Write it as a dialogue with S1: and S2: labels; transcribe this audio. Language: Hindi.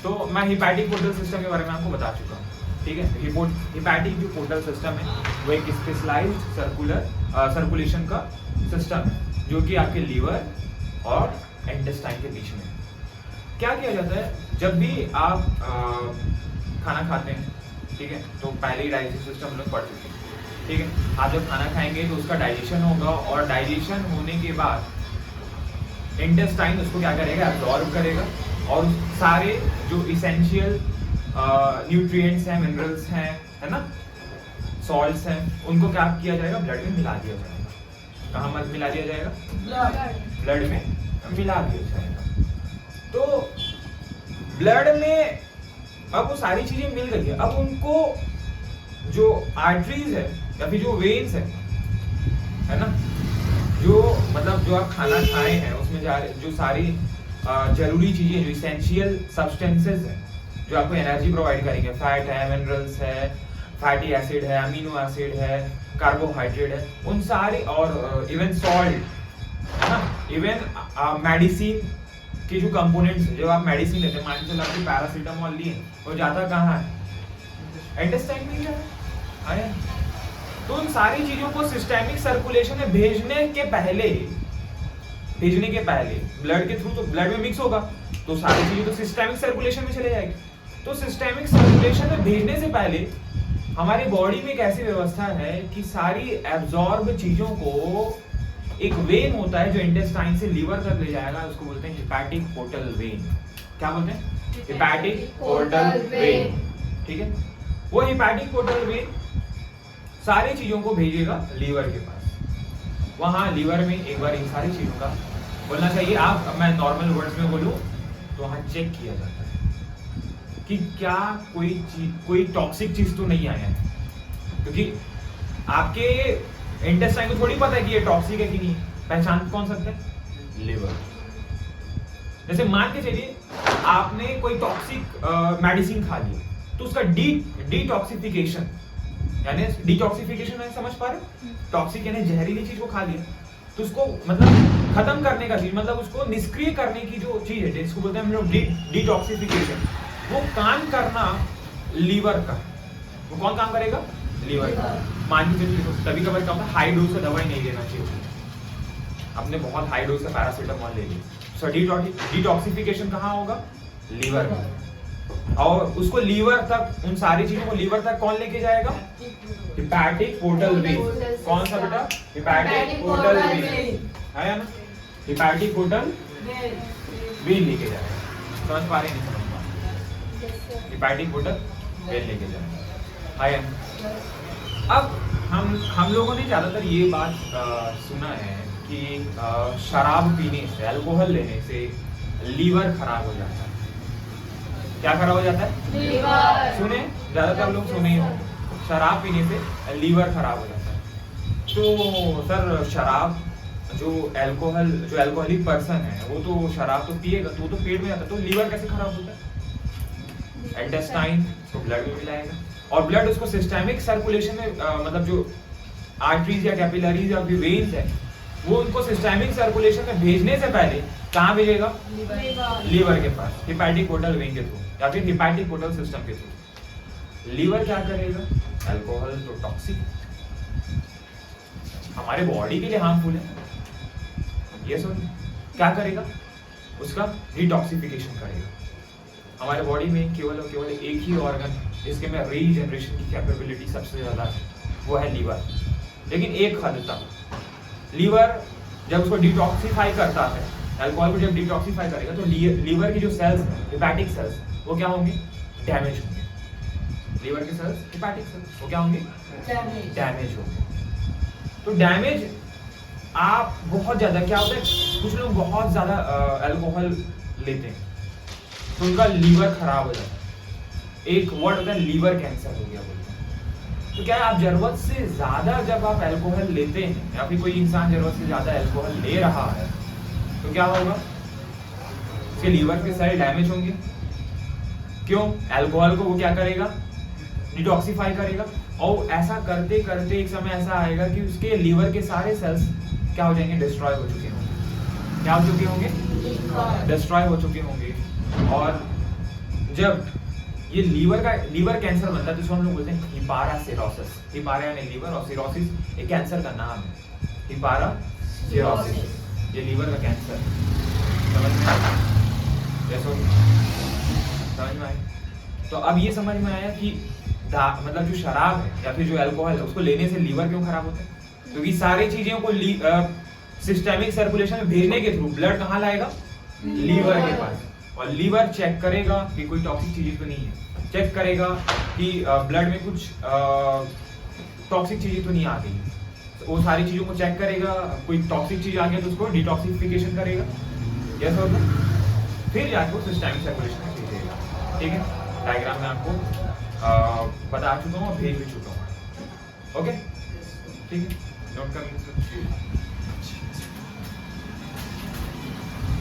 S1: तो मैं हिपैटिक पोर्टल सिस्टम के बारे में आपको बता चुका हूँ, ठीक है। हिपैटिक जो पोर्टल सिस्टम है वो एक स्पेशलाइज्ड सर्कुलेशन का सिस्टम है जो कि आपके लीवर और इंटेस्टाइन के बीच में। क्या किया जाता है, जब भी आप खाना खाते हैं, ठीक है, तो पहले ही डाइजेस्टिव सिस्टम हम लोग पढ़ चुके हैं, ठीक है। आप जब खाना खाएंगे तो उसका डाइजेशन होगा और डाइजेशन होने के बाद इंटेस्टाइन उसको क्या करेगा, एब्जॉर्ब करेगा और सारे जो इसेंशियल न्यूट्रिएंट्स हैं, मिनरल्स हैं, है ना, सॉल्ट्स हैं, उनको क्या किया जाएगा, ब्लड में मिला दिया जाएगा। कहाँ मत मिला दिया जाएगा, ब्लड में मिला दिया जाएगा। तो ब्लड में अब वो सारी चीजें मिल गई है, अब उनको जो आर्टरीज है या फिर जो वेन्स है ना, जो मतलब जो आप खाना खाए हैं उसमें जो सारी जरूरी चीजें, जो इसेंशियल सब्सटेंसेस हैं जो आपको एनर्जी प्रोवाइड करेंगे, फैट है, मिनरल्स है, फैटी एसिड है, अमीनो एसिड है, कार्बोहाइड्रेट है, उन सारे और इवन सॉल्ट है ना, इवन मेडिसिन के जो कंपोनेंट्स हैं, जो आप मेडिसिन लेते हैं, मान के चलो आपने पैरासीटामोल लिए, वो जाता कहाँ है, इंटेस्टाइन में जाता है। तो उन सारी चीजों को सिस्टेमिक सर्कुलेशन में भेजने के पहले ब्लड के थ्रू, तो ब्लड में मिक्स होगा तो सारी चीजें तो सिस्टेमिक सर्कुलेशन में चले जाएगी। तो सिस्टेमिक सर्कुलेशन में भेजने से पहले हमारी बॉडी में एक ऐसी व्यवस्था है कि सारी एब्जॉर्ब चीजों को एक वेन होता है जो इंटेस्टाइन से लीवर तक ले जाएगा, उसको बोलते हैं हिपैटिक पोर्टल वेन। क्या बोलते हैं, हिपैटिक पोर्टल वेन, ठीक है। वो हिपैटिक पोर्टल वेन सारी चीजों को भेजेगा लीवर के पास। वहां लीवर में एक बार इन सारी चीजों का बोलना चाहिए, आप मैं नॉर्मल वर्ड्स में बोलूं तो वहां चेक किया जाता है कि क्या कोई टॉक्सिक चीज तो नहीं आया है, क्योंकि आपके इंटेस्टाइन को थोड़ी पता है कि ये टॉक्सिक है कि नहीं, पहचान कौन सकता है, लिवर। जैसे मान के चलिए आपने कोई टॉक्सिक मेडिसिन खा ली तो उसका डिटॉक्सिफिकेशन, यानी डिटॉक्सिफिकेशन है, समझ पा रहे, टॉक्सिक यानी जहरीली चीज को खा लिया तो उसको मतलब खत्म करने का चीज, मतलब उसको निष्क्रिय करने की जो चीज है जिसको बोलते हैं हम लोग डिटॉक्सिफिकेशन, वो काम करना लीवर का। वो कौन काम करेगा, लीवर का। मान के चलिए कभी कभार क्या होता है, हाई डोज से दवाई नहीं लेना चाहिए, आपने बहुत हाई डोज से पैरासीटामोल ले ली, सो डिटॉक्सिफिकेशन कहाँ होगा, लीवर में। और उसको लीवर तक, उन सारी चीजों को लीवर तक कौन लेके जाएगा, हिपैटिक पोर्टल वेन। कौन सा बेटा, हिपैटिक पोर्टल वेन है ना, हिपैटिक पोर्टल वेन लेके जाएगा। समझ पा रहे हैं, नहीं समझ पा रहे, हिपैटिक पोर्टल वेन लेके जाएगा, है। अब हम लोगों ने ज्यादातर ये बात सुना है कि शराब पीने से, अल्कोहल लेने से लीवर खराब हो जाता है। क्या खराब हो जाता है, लीवर। सुने, ज्यादातर लोग सुने शराब पीने से लीवर खराब हो जाता है। तो सर शराब जो अल्कोहलिक पर्सन है वो तो शराब तो पिएगा तो पेट में जाता है, तो लीवर कैसे खराब होता है, इंटेस्टाइन तो ब्लड में मिलाएगा और ब्लड उसको सिस्टेमिक सर्कुलेशन में मतलब जो आर्टरीज या कैपिलरीज या वेन्स है वो उनको सिस्टेमिक सर्कुलेशन में भेजने से पहले कहाँ भेजेगा, लीवर के पास, हिपैटिक पोर्टल वेन के थ्रू या फिर हिपैटिक पोर्टल सिस्टम के थ्रू। लीवर क्या करेगा, अल्कोहल तो टॉक्सिक हमारे बॉडी के लिए हार्मफुल है, ये सुन, क्या करेगा, उसका डिटॉक्सिफिकेशन करेगा। हमारे बॉडी में केवल और केवल एक ही ऑर्गन जिसके में रीजनरेशन की कैपेबिलिटी सबसे ज्यादा है, वो है लीवर। लेकिन एक हद तक लीवर जब उसको डिटॉक्सिफाई करता है, अल्कोहल को जब डिटॉक्सिफाई करेगा तो लीवर की जो सेल्स हैं, हिपैटिक सेल्स, वो क्या होंगे, डैमेज होंगे। लीवर के सेल्स, हिपैटिक सेल्स, वो क्या होंगे, डैमेज होंगे। तो डैमेज आप बहुत ज्यादा, क्या होता है, कुछ लोग बहुत ज्यादा अल्कोहल लेते हैं तो उनका लीवर खराब हो जाता है। एक वर्ड होता है लीवर कैंसर हो गया बोलते हैं। तो क्या है, आप जरूरत से ज्यादा जब आप अल्कोहल लेते हैं या फिर कोई इंसान जरूरत से ज्यादा अल्कोहल ले रहा है तो क्या होगा, उसके लीवर के सेल डैमेज होंगे। क्यों, अल्कोहल को वो क्या करेगा, डिटॉक्सिफाई करेगा और ऐसा करते करते एक समय ऐसा आएगा कि उसके लीवर के सारे सेल्स क्या हो जाएंगे, डिस्ट्रॉय हो चुके होंगे। क्या हो चुके होंगे, डिस्ट्रॉय हो चुके होंगे। और जब ये लीवर कैंसर बनता है तो इसको हम लोग बोलते हैं हिपारासिरोसिस। हिपारा यानी लीवर और सिरोसिस एक कैंसर का नाम है, हिपारासिरोसिस, ये लीवर का कैंसर। समझ में आया? जैसो समझ में आया? तो अब ये समझ में आया कि मतलब जो शराब है या फिर जो अल्कोहल है उसको लेने से लीवर क्यों खराब होता है, क्योंकि सारी चीजों को सिस्टेमिक सर्कुलेशन में भेजने के थ्रू ब्लड कहाँ लाएगा, लीवर के पास, और लीवर चेक करेगा कि कोई टॉक्सिक चीजें तो नहीं है, चेक करेगा कि ब्लड में कुछ टॉक्सिक चीजें तो नहीं आ गई, तो वो सारी चीजों को चेक करेगा, कोई टॉक्सिक चीज आ गया तो उसको डिटॉक्सिफिकेशन करेगा, यस होगा, फिर जाके वो सिस्टेमिक सर्कुलेशन में भेजेगा। ठीक है, डायग्राम में आपको बता चुका हूँ, भेज भी चुका हूँ। ओके, ठीक है, नोट कर लीजिए।